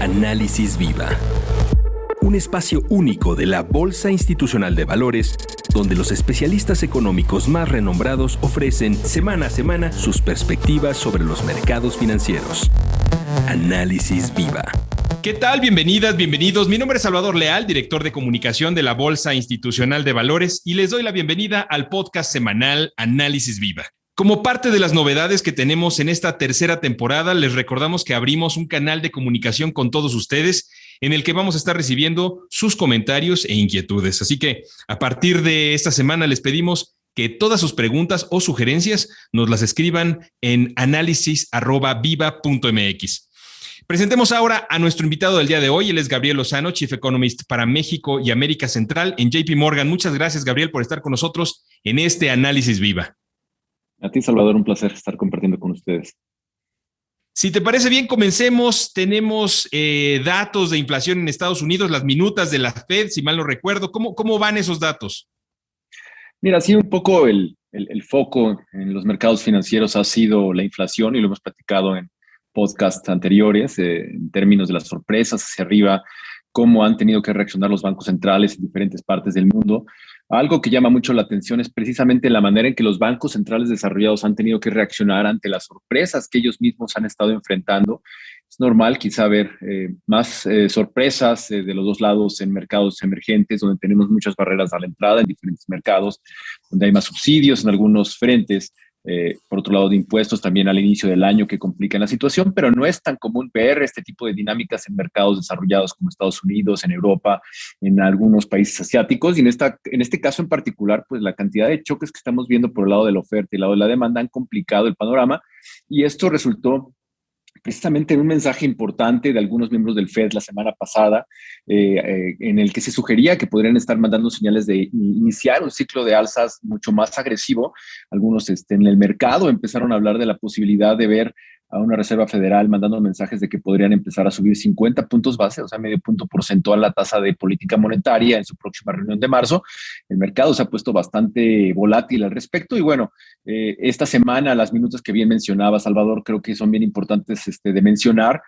Análisis Viva. Un espacio único de la Bolsa Institucional de Valores, donde los especialistas económicos más renombrados ofrecen semana a semana sus perspectivas sobre los mercados financieros. Análisis Viva. ¿Qué tal? Bienvenidas, bienvenidos. Mi nombre es Salvador Leal, director de comunicación de la Bolsa Institucional de Valores, y les doy la bienvenida al podcast semanal Análisis Viva. Como parte de las novedades que tenemos en esta tercera temporada, les recordamos que abrimos un canal de comunicación con todos ustedes en el que vamos a estar recibiendo sus comentarios e inquietudes. Así que a partir de esta semana les pedimos que todas sus preguntas o sugerencias nos las escriban en análisis@viva.mx. Presentemos ahora a nuestro invitado del día de hoy. Él es Gabriel Lozano, Chief Economist para México y América Central en JP Morgan. Muchas gracias, Gabriel, por estar con nosotros en este Análisis Viva. A ti, Salvador, un placer estar compartiendo con ustedes. Si te parece bien, comencemos. Tenemos datos de inflación en Estados Unidos, las minutas de la Fed, si mal no recuerdo. ¿Cómo van esos datos? Mira, sí, un poco el foco en los mercados financieros ha sido la inflación y lo hemos platicado en podcasts anteriores, en términos de las sorpresas hacia arriba, cómo han tenido que reaccionar los bancos centrales en diferentes partes del mundo. Algo que llama mucho la atención es precisamente la manera en que los bancos centrales desarrollados han tenido que reaccionar ante las sorpresas que ellos mismos han estado enfrentando. Es normal quizá ver más sorpresas de los dos lados en mercados emergentes, donde tenemos muchas barreras a la entrada en diferentes mercados, donde hay más subsidios en algunos frentes. Por otro lado, de impuestos también al inicio del año que complican la situación, pero no es tan común ver este tipo de dinámicas en mercados desarrollados como Estados Unidos, en Europa, en algunos países asiáticos. Y en este caso en particular, pues la cantidad de choques que estamos viendo por el lado de la oferta y el lado de la demanda han complicado el panorama, y esto resultó precisamente en un mensaje importante de algunos miembros del Fed la semana pasada, en el que se sugería que podrían estar mandando señales de iniciar un ciclo de alzas mucho más agresivo. Algunos en el mercado empezaron a hablar de la posibilidad de ver a una Reserva Federal mandando mensajes de que podrían empezar a subir 50 puntos base, o sea, medio punto porcentual la tasa de política monetaria en su próxima reunión de marzo. El mercado se ha puesto bastante volátil al respecto y bueno, esta semana las minutas que bien mencionaba Salvador creo que son bien importantes de mencionar,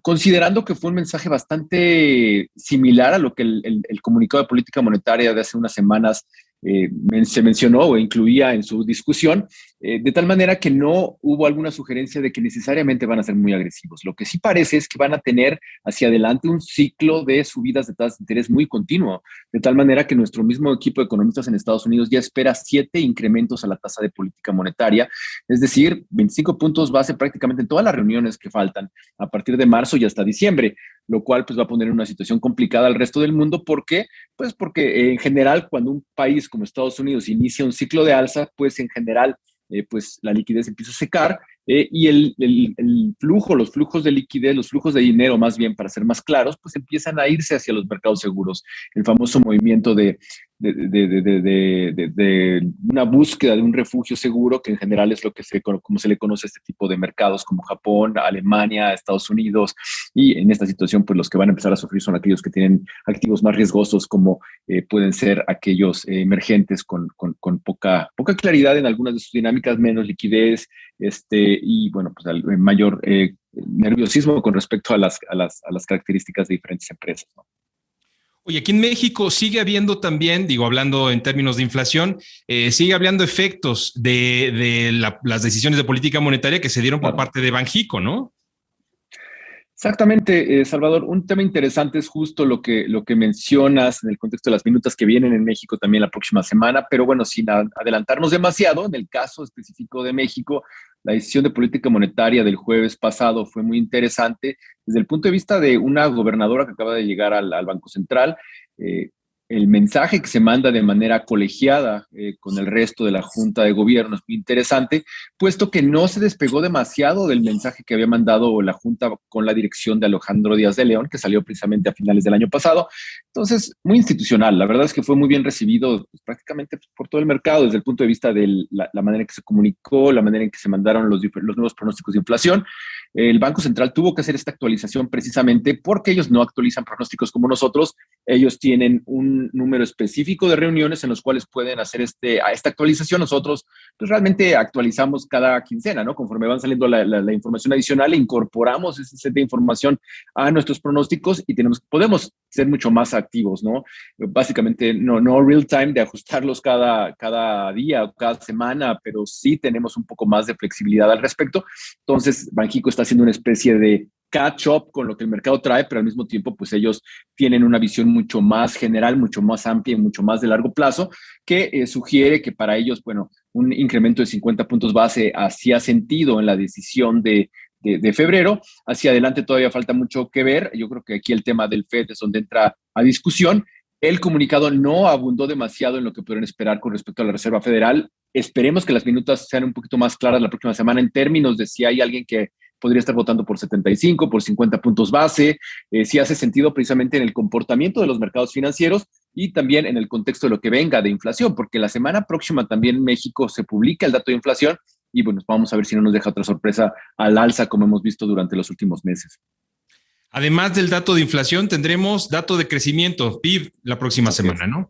considerando que fue un mensaje bastante similar a lo que el comunicado de política monetaria de hace unas semanas se mencionó o incluía en su discusión, de tal manera que no hubo alguna sugerencia de que necesariamente van a ser muy agresivos. Lo que sí parece es que van a tener hacia adelante un ciclo de subidas de tasas de interés muy continuo, de tal manera que nuestro mismo equipo de economistas en Estados Unidos ya espera 7 incrementos a la tasa de política monetaria, es decir, 25 puntos base prácticamente en todas las reuniones que faltan a partir de marzo y hasta diciembre, lo cual pues va a poner en una situación complicada al resto del mundo. ¿Por qué? Pues porque en general cuando un país como Estados Unidos inicia un ciclo de alza, pues en general pues la liquidez empieza a secar y los flujos de liquidez, los flujos de dinero más bien, para ser más claros, pues empiezan a irse hacia los mercados seguros. El famoso movimiento de una búsqueda de un refugio seguro, que en general es como se le conoce a este tipo de mercados como Japón, Alemania, Estados Unidos, y en esta situación pues los que van a empezar a sufrir son aquellos que tienen activos más riesgosos como pueden ser aquellos emergentes con poca claridad en algunas de sus dinámicas, menos liquidez, y bueno, pues el mayor nerviosismo con respecto a las características de diferentes empresas, ¿no? Oye, aquí en México sigue habiendo también, hablando en términos de inflación, sigue habiendo efectos de las decisiones de política monetaria que se dieron por parte de Banxico, ¿no? Exactamente, Salvador. Un tema interesante es justo lo que mencionas en el contexto de las minutas que vienen en México también la próxima semana, pero bueno, sin adelantarnos demasiado, en el caso específico de México, la decisión de política monetaria del jueves pasado fue muy interesante desde el punto de vista de una gobernadora que acaba de llegar al Banco Central. El mensaje que se manda de manera colegiada con el resto de la Junta de Gobierno es muy interesante, puesto que no se despegó demasiado del mensaje que había mandado la Junta con la dirección de Alejandro Díaz de León, que salió precisamente a finales del año pasado. Entonces, muy institucional. La verdad es que fue muy bien recibido pues, prácticamente por todo el mercado, desde el punto de vista de la manera en que se comunicó, la manera en que se mandaron los nuevos pronósticos de inflación. el Banco Central tuvo que hacer esta actualización precisamente porque ellos no actualizan pronósticos como nosotros. Ellos tienen un número específico de reuniones en los cuales pueden hacer esta actualización. Nosotros pues, realmente actualizamos cada quincena, ¿no? Conforme van saliendo la información adicional, incorporamos ese set de información a nuestros pronósticos y podemos ser mucho más activos, ¿no? Básicamente, no real time de ajustarlos cada día o cada semana, pero sí tenemos un poco más de flexibilidad al respecto. Entonces, Banxico está haciendo una especie de catch-up con lo que el mercado trae, pero al mismo tiempo, pues ellos tienen una visión mucho más general, mucho más amplia y mucho más de largo plazo, que sugiere que para ellos, bueno, un incremento de 50 puntos base hacía sentido en la decisión de febrero. Hacia adelante todavía falta mucho que ver. Yo creo que aquí el tema del FED es donde entra a discusión. El comunicado no abundó demasiado en lo que pudieron esperar con respecto a la Reserva Federal. Esperemos que las minutas sean un poquito más claras la próxima semana en términos de si hay alguien que podría estar votando por 75, por 50 puntos base, si hace sentido precisamente en el comportamiento de los mercados financieros y también en el contexto de lo que venga de inflación, porque la semana próxima también en México se publica el dato de inflación y bueno, vamos a ver si no nos deja otra sorpresa al alza como hemos visto durante los últimos meses. Además del dato de inflación, tendremos dato de crecimiento, PIB, la próxima semana, ¿no?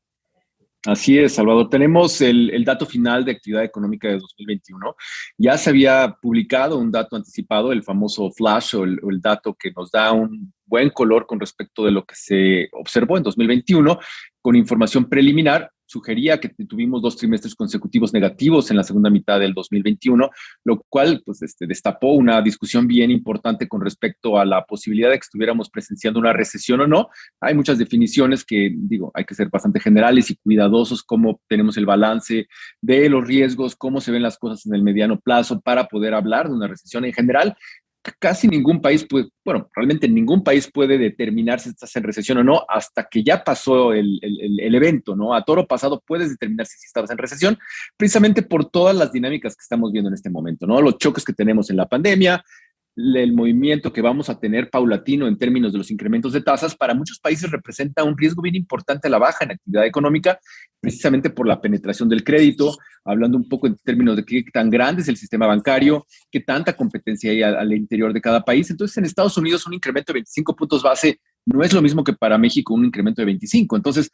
Así es, Salvador. Tenemos el dato final de actividad económica de 2021. Ya se había publicado un dato anticipado, el famoso flash o el dato que nos da un buen color con respecto de lo que se observó en 2021, con información preliminar. Sugería que tuvimos 2 trimestres consecutivos negativos en la segunda mitad del 2021, lo cual pues, destapó una discusión bien importante con respecto a la posibilidad de que estuviéramos presenciando una recesión o no. Hay muchas definiciones que, digo, hay que ser bastante generales y cuidadosos, cómo tenemos el balance de los riesgos, cómo se ven las cosas en el mediano plazo para poder hablar de una recesión en general. Casi ningún país puede, bueno, realmente ningún país puede determinar si estás en recesión o no hasta que ya pasó el evento, ¿no? A toro pasado puedes determinar si estabas en recesión, precisamente por todas las dinámicas que estamos viendo en este momento, ¿no? Los choques que tenemos en la pandemia, el movimiento que vamos a tener paulatino en términos de los incrementos de tasas, para muchos países representa un riesgo bien importante a la baja en actividad económica, precisamente por la penetración del crédito, hablando un poco en términos de qué tan grande es el sistema bancario, qué tanta competencia hay al interior de cada país. Entonces, en Estados Unidos un incremento de 25 puntos base no es lo mismo que para México un incremento de 25. Entonces,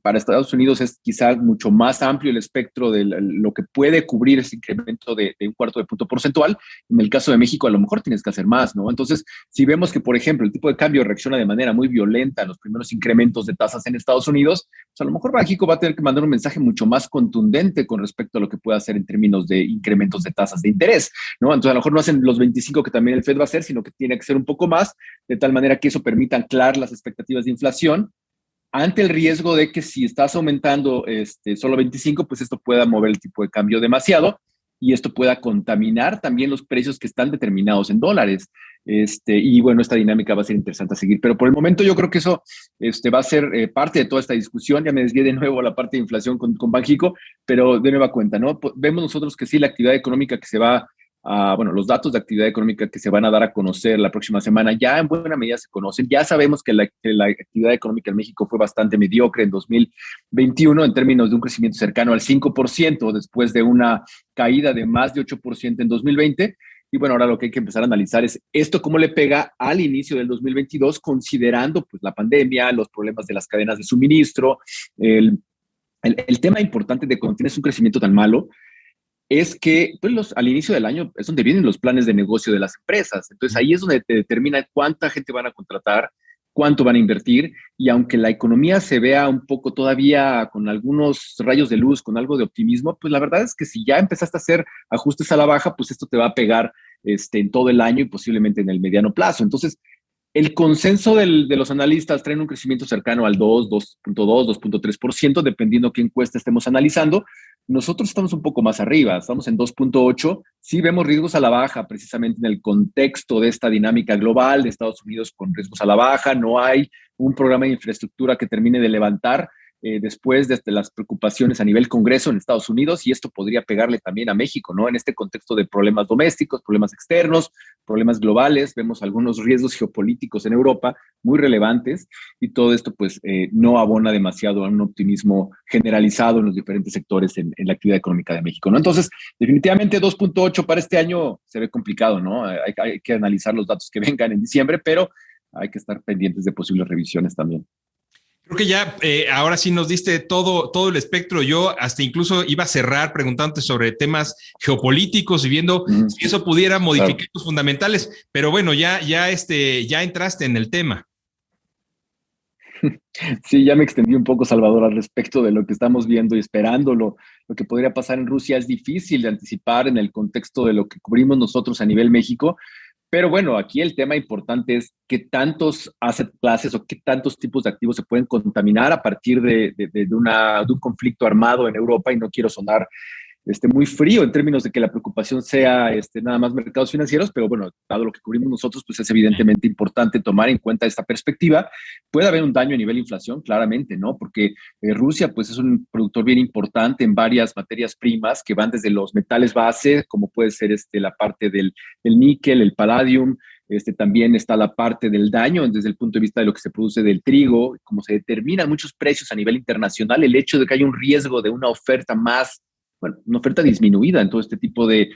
para Estados Unidos es quizá mucho más amplio el espectro de lo que puede cubrir ese incremento de un cuarto de punto porcentual. En el caso de México, a lo mejor tienes que hacer más, ¿no? Entonces, si vemos que, por ejemplo, el tipo de cambio reacciona de manera muy violenta a los primeros incrementos de tasas en Estados Unidos, pues a lo mejor México va a tener que mandar un mensaje mucho más contundente con respecto a lo que puede hacer en términos de incrementos de tasas de interés, ¿no? Entonces, a lo mejor no hacen los 25 que también el FED va a hacer, sino que tiene que ser un poco más, de tal manera que eso permita anclar las expectativas de inflación ante el riesgo de que si estás aumentando solo 25, pues esto pueda mover el tipo de cambio demasiado y esto pueda contaminar también los precios que están determinados en dólares. Y bueno, esta dinámica va a ser interesante a seguir, pero por el momento yo creo que eso va a ser parte de toda esta discusión. Ya me desvié de nuevo a la parte de inflación con Banxico, pero de nueva cuenta, ¿no? Vemos nosotros que sí, la actividad económica que se va bueno, los datos de actividad económica que se van a dar a conocer la próxima semana ya en buena medida se conocen. Ya sabemos que la actividad económica en México fue bastante mediocre en 2021 en términos de un crecimiento cercano al 5% después de una caída de más de 8% en 2020. Y bueno, ahora lo que hay que empezar a analizar es esto cómo le pega al inicio del 2022, considerando pues la pandemia, los problemas de las cadenas de suministro. El tema importante de cuando tienes un crecimiento tan malo es que pues al inicio del año es donde vienen los planes de negocio de las empresas. Entonces ahí es donde te determina cuánta gente van a contratar, cuánto van a invertir, y aunque la economía se vea un poco todavía con algunos rayos de luz, con algo de optimismo, pues la verdad es que si ya empezaste a hacer ajustes a la baja, pues esto te va a pegar en todo el año y posiblemente en el mediano plazo. Entonces, el consenso de los analistas traen un crecimiento cercano al 2, 2.2, 2.3%, dependiendo qué encuesta estemos analizando. Nosotros estamos un poco más arriba, estamos en 2.8. Sí vemos riesgos a la baja, precisamente en el contexto de esta dinámica global de Estados Unidos con riesgos a la baja. No hay un programa de infraestructura que termine de levantar. después de las preocupaciones a nivel Congreso en Estados Unidos, y esto podría pegarle también a México, ¿no? En este contexto de problemas domésticos, problemas externos, problemas globales, vemos algunos riesgos geopolíticos en Europa muy relevantes, y todo esto pues no abona demasiado a un optimismo generalizado en los diferentes sectores en la actividad económica de México, ¿no? Entonces, definitivamente 2.8 para este año se ve complicado, ¿no? Hay que analizar los datos que vengan en diciembre, pero hay que estar pendientes de posibles revisiones también. Creo que ya ahora sí nos diste todo el espectro. Yo hasta incluso iba a cerrar preguntándote sobre temas geopolíticos y viendo si eso pudiera modificar tus fundamentales. Pero bueno, ya entraste en el tema. Sí, ya me extendí un poco, Salvador, al respecto de lo que estamos viendo y esperando. Lo que podría pasar en Rusia es difícil de anticipar en el contexto de lo que cubrimos nosotros a nivel México. Pero bueno, aquí el tema importante es qué tantos asset classes o qué tantos tipos de activos se pueden contaminar a partir de un conflicto armado en Europa, y no quiero sonar muy frío en términos de que la preocupación sea nada más mercados financieros, pero bueno, dado lo que cubrimos nosotros, pues es evidentemente importante tomar en cuenta esta perspectiva. Puede haber un daño a nivel inflación, claramente, ¿no? Porque Rusia pues es un productor bien importante en varias materias primas que van desde los metales base, como puede ser la parte del níquel, el palladium. También está la parte del daño desde el punto de vista de lo que se produce del trigo, como se determinan muchos precios a nivel internacional, el hecho de que haya un riesgo de una oferta una oferta disminuida en todo este tipo de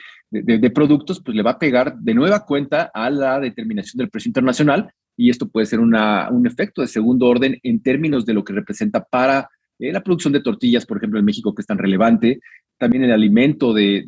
productos, pues le va a pegar de nueva cuenta a la determinación del precio internacional, y esto puede ser un efecto de segundo orden en términos de lo que representa para la producción de tortillas, por ejemplo, en México, que es tan relevante. También el alimento de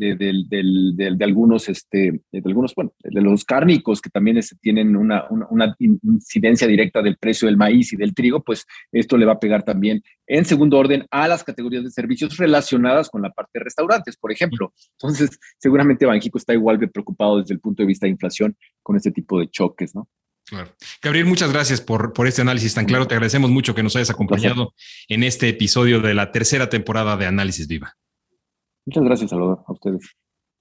algunos, de los cárnicos, que también tienen una incidencia directa del precio del maíz y del trigo, pues esto le va a pegar también en segundo orden a las categorías de servicios relacionadas con la parte de restaurantes, por ejemplo. Entonces, seguramente Banxico está igual de preocupado desde el punto de vista de inflación con este tipo de choques, ¿no? Claro. Gabriel, muchas gracias por este análisis tan claro. Te agradecemos mucho que nos hayas acompañado en este episodio de la tercera temporada de Análisis Viva. Muchas gracias, Salvador, a ustedes.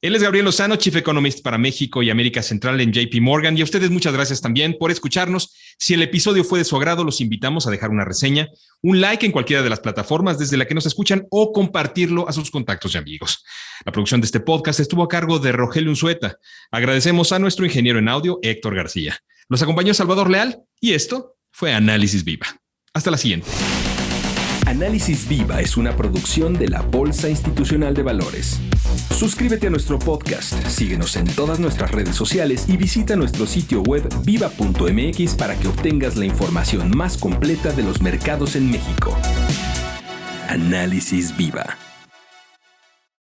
Él es Gabriel Lozano, Chief Economist para México y América Central en JP Morgan. Y a ustedes muchas gracias también por escucharnos. Si el episodio fue de su agrado, los invitamos a dejar una reseña, un like en cualquiera de las plataformas desde la que nos escuchan, o compartirlo a sus contactos y amigos. La producción de este podcast estuvo a cargo de Rogelio Unzueta. Agradecemos a nuestro ingeniero en audio, Héctor García. Los acompañó Salvador Leal y esto fue Análisis Viva. Hasta la siguiente. Análisis Viva es una producción de la Bolsa Institucional de Valores. Suscríbete a nuestro podcast, síguenos en todas nuestras redes sociales y visita nuestro sitio web viva.mx para que obtengas la información más completa de los mercados en México. Análisis Viva.